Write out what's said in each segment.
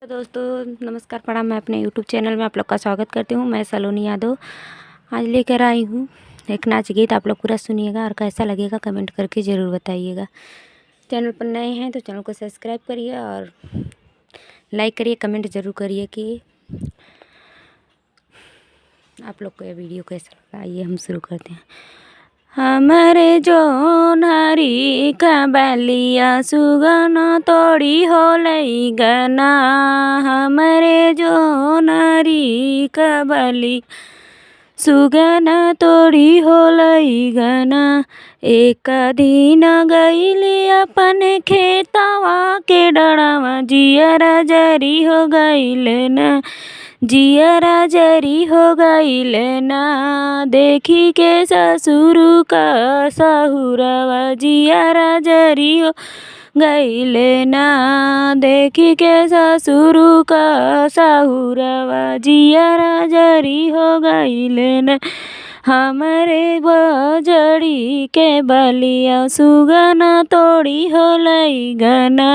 तो दोस्तों नमस्कार प्रणाम। मैं अपने यूट्यूब चैनल में आप लोग का स्वागत करती हूँ। मैं सलोनी यादव आज लेकर आई हूँ एक नाच गीत। आप लोग पूरा सुनिएगा और कैसा लगेगा कमेंट करके ज़रूर बताइएगा। चैनल पर नए हैं तो चैनल को सब्सक्राइब करिए और लाइक करिए, कमेंट ज़रूर करिए कि आप लोग को यह वीडियो कैसा लगा। आइए हम शुरू करते हैं। हमारे जो नारी का बालिया सुगन तोड़ी हो लई गना, हमारे जो नारी का बाली सुगन तोड़ी हो लई गना। एक दिन गईली अपन खेतवा के डड़वा, जियरा जरी हो गईल ना, जियरा जरी हो गईल ना। देखी के ससुर का सहुरवा, जियरा जरी हो गईल ना। देखी के ससुर का सहुरवा, जियरा जरी हो गईल ना। हमारे बजड़ी के बलिया सुगन तोड़ी हो लई गना,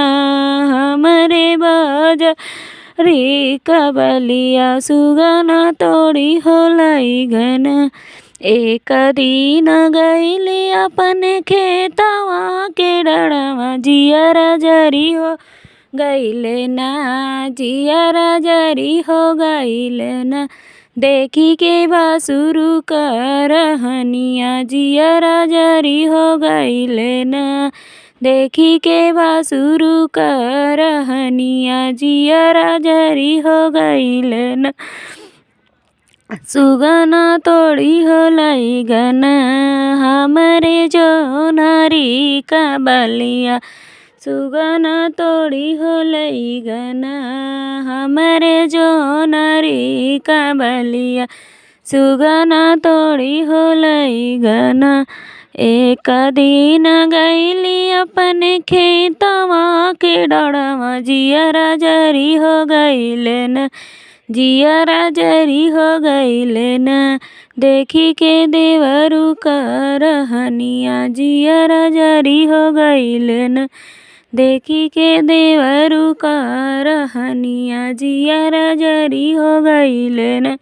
हमारे बजड़ी का बलिया सुगन तोड़ी हो लई गना। एक दिन गईली अपन खेतवा के डड़वा, जियरा जरी हो गईल ना, जियरा जरी हो गईल ना। देखी के बासुरु का रहनिया, जियरा जरी हो गईल ना। देखी के बासुरु का रहनिया, जियरा जरी हो गईल ना। सुगन तोड़ी हो लई गना, हमारे जो नारी का बलिया सुगन तोड़ी हो लई गना। हमारे जो नारी का बलिया सुगन तोड़ी हो लई गना। एक दिन गईली अपने खेतवा के डड़वा, जियरा जरी हो गईल ना, जियरा जरी हो गईल ना। देखी के देवरू का रहनिया, जियरा जरी हो गईल ना। देखी के देवरू का रहनिया, जियरा जरी हो गईल ना।